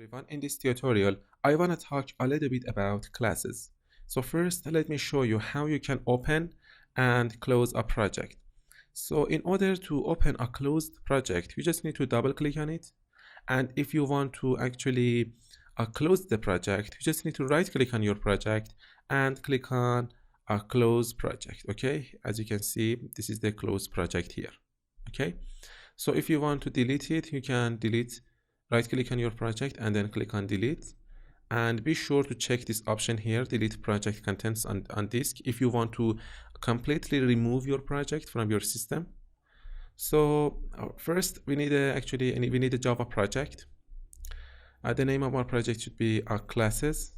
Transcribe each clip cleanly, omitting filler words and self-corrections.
everyone. In this tutorial, I want to talk a little bit about classes. So first, let me show you how you can open and close a project. So in order to open a closed project, you just need to double click on it. And if you want to actually close the project, you just need to right click on your project and click on a close project. Okay, as you can see, this is the closed project here. Okay, so if you want to delete it, you can delete, right click on your project and then click on delete. And be sure to check this option here, delete project contents on disk, if you want to completely remove your project from your system. So first we need a Java project. The name of our project should be classes.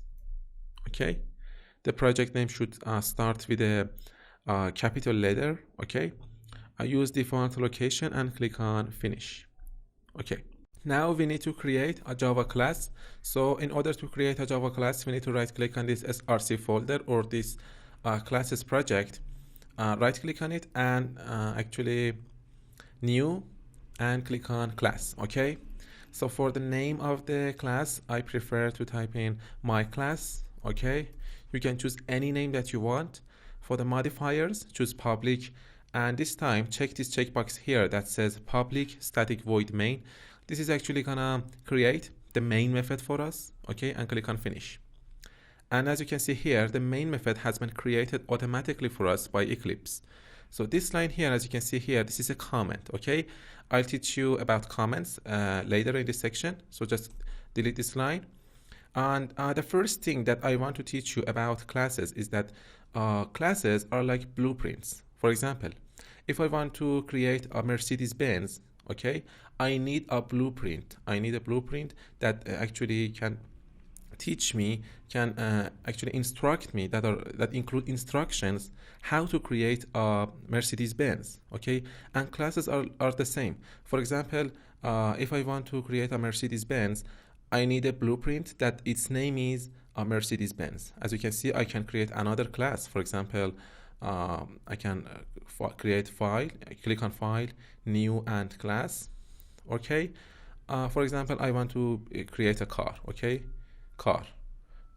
Okay, the project name should start with a capital letter. Okay, use default location and click on finish. Okay, now we need to create a Java class. So in order to create a Java class, we need to right click on this src folder or this classes project, right click on it and actually new and click on class. Okay, so for the name of the class, I prefer to type in my class. Okay, you can choose any name that you want. For the modifiers, choose public, and this time check this checkbox here that says public static void main. This is actually gonna create the main method for us. Okay, and click on finish. And as you can see here, the main method has been created automatically for us by Eclipse. So this line here, as you can see here, this is a comment. Okay, I'll teach you about comments later in this section, so just delete this line. And the first thing that I want to teach you about classes is that classes are like blueprints. For example, if I want to create a Mercedes-Benz, okay, I need a blueprint. I need a blueprint that actually can teach me, can actually instruct me, that include instructions how to create a Mercedes-Benz. Okay, and classes are the same. For example, if I want to create a Mercedes-Benz, I need a blueprint that its name is a Mercedes-Benz. As you can see, I can create another class. For example, I can create file, click on file, new and class. Okay, for example, I want to create a car. Okay, car.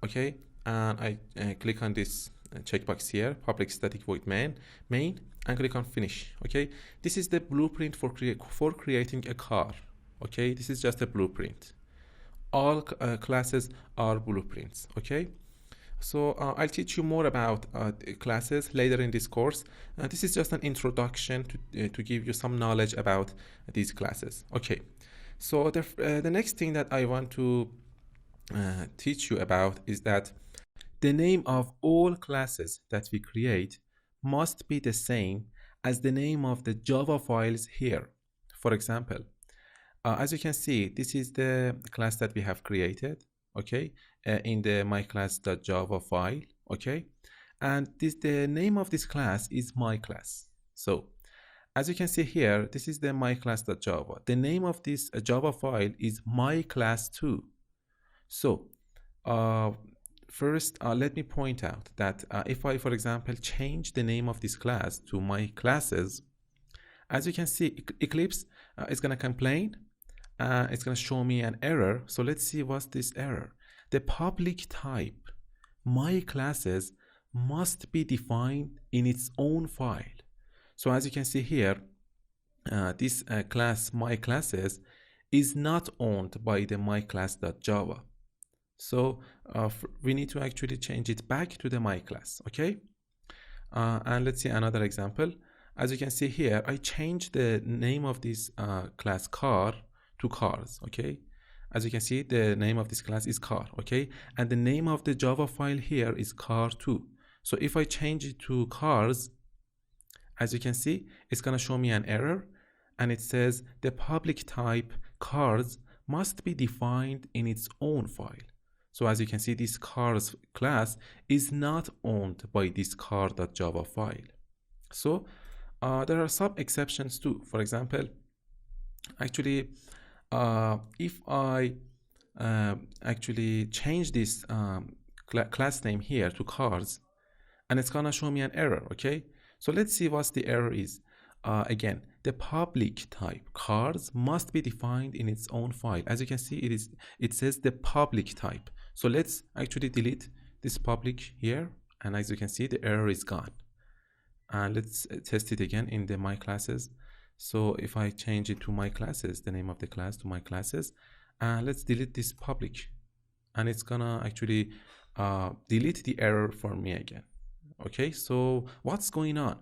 Okay, and I click on this checkbox here, public static void main, and click on finish. Okay, this is the blueprint for creating a car. Okay, this is just a blueprint. All classes are blueprints. Okay, so I'll teach you more about classes later in this course. This is just an introduction to give you some knowledge about these classes. Okay, so the next thing that I want to teach you about is that the name of all classes that we create must be the same as the name of the Java files here. For example, as you can see, this is the class that we have created, okay, in the myclass.java file, okay, and the name of this class is myclass. So as you can see here, this is the myclass.java. The name of this Java file is myclass2. So first, let me point out that if I, for example, change the name of this class to my classes, as you can see, Eclipse is going to complain. It's going to show me an error. So let's see what's this error. The public type my classes must be defined in its own file. So as you can see here, this class my classes is not owned by the myclass.java. So we need to actually change it back to the my class. Okay, and let's see another example. As you can see here, I changed the name of this class car to cars. Okay, as you can see, the name of this class is car. Okay, and the name of the Java file here is car2. So if I change it to cars, as you can see, it's gonna show me an error, and it says the public type cars must be defined in its own file. So as you can see, this cars class is not owned by this car.java file. So there are some exceptions too. For example, actually, if I actually change this class name here to cars, and it's gonna show me an error. Okay, so let's see what the error is. Again, the public type cars must be defined in its own file. As you can see, it says the public type. So let's actually delete this public here, and as you can see, the error is gone. And let's test it again in the my classes. So if I change it to my classes, the name of the class to my classes, and let's delete this public, and it's gonna actually delete the error for me again. Okay, so what's going on?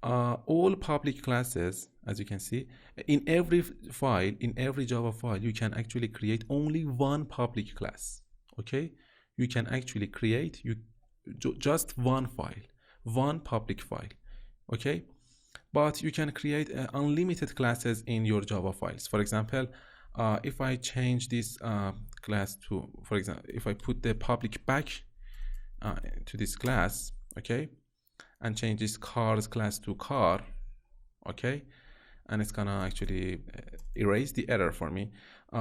All public classes, as you can see, in every file, in every Java file, you can actually create only one public class. Okay, you can actually create just one file, one public file. Okay, but you can create unlimited classes in your Java files. For example, if I change this class to, for example, if I put the public back to this class, okay, and change this cars class to car, okay, and it's gonna actually erase the error for me.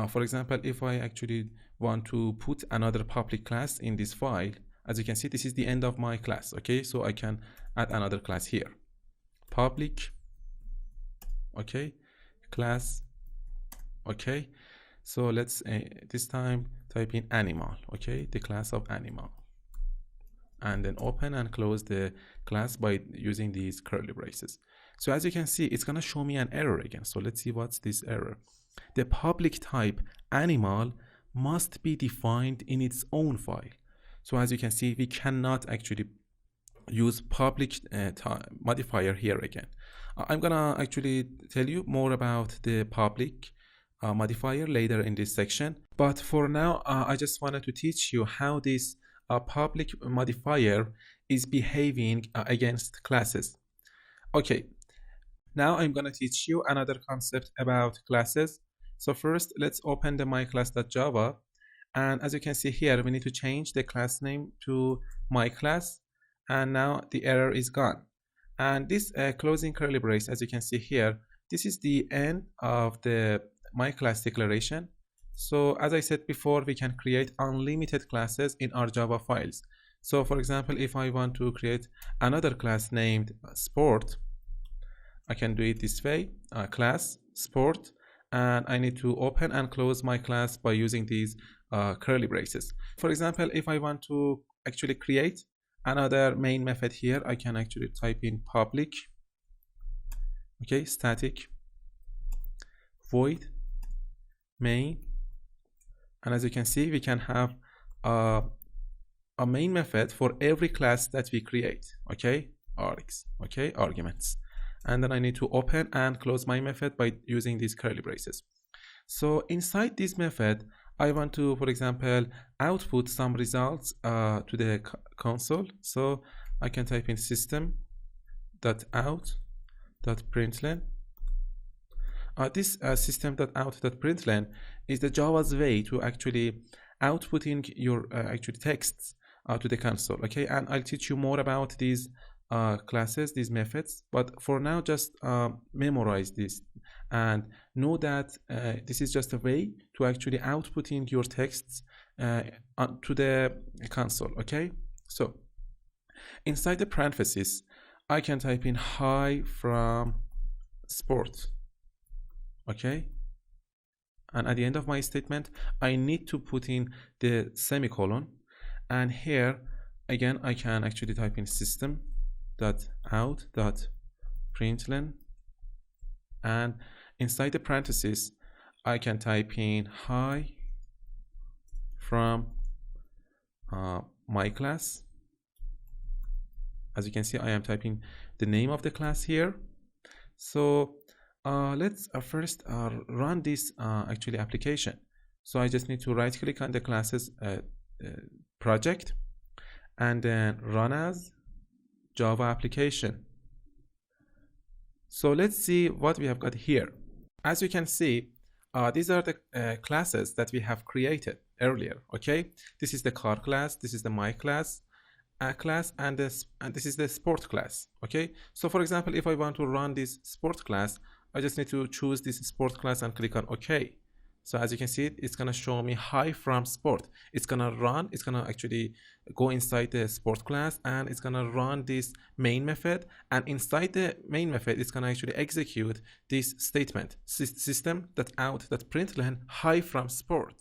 For example, if I actually want to put another public class in this file, as you can see, this is the end of my class. Okay, so I can add another class here, public, okay, class. Okay, so let's this time type in animal, okay, the class of animal, and then open and close the class by using these curly braces. So as you can see, it's gonna show me an error again. So let's see what's this error. The public type animal must be defined in its own file. So as you can see, we cannot actually use public modifier here again. I'm gonna actually tell you more about the public modifier later in this section, but for now I just wanted to teach you how this public modifier is behaving against classes. Okay, now I'm gonna teach you another concept about classes. So first, let's open the myclass.java, and as you can see here, we need to change the class name to myclass, and now the error is gone. And this closing curly brace, as you can see here, this is the end of the myclass declaration. So as I said before, we can create unlimited classes in our Java files. So for example, if I want to create another class named sport, I can do it this way, class sport, and I need to open and close my class by using these curly braces. For example, if I want to actually create another main method here, I can actually type in public, okay, static void main, and as you can see, we can have a main method for every class that we create, okay, args, okay, arguments, and then I need to open and close my method by using these curly braces. So inside this method, I want to, for example, output some results to the console. So I can type in system.out.println. This system.out.println is the Java's way to actually outputting your actual texts to the console. Okay, and I'll teach you more about these classes, these methods, but for now, just memorize this and know that this is just a way to actually outputting your texts to the console. Okay, so inside the parentheses, I can type in hi from sport. Okay, and at the end of my statement, I need to put in the semicolon, and here again I can actually type in system.out.println, and inside the parentheses I can type in hi from my class. As you can see, I am typing the name of the class here. So let's first run this actually application. So I just need to right click on the classes project and then run as Java application. So let's see what we have got here. As you can see, these are the classes that we have created earlier. Okay, this is the car class, this is the my class class, and this is the sport class. Okay, so for example, if I want to run this sport class, I just need to choose this sport class and click on OK. So as you can see, it's gonna show me hi from sport. It's gonna run, it's gonna actually go inside the sport class, and it's gonna run this main method, and inside the main method it's gonna actually execute this statement, system that out that println hi from sport.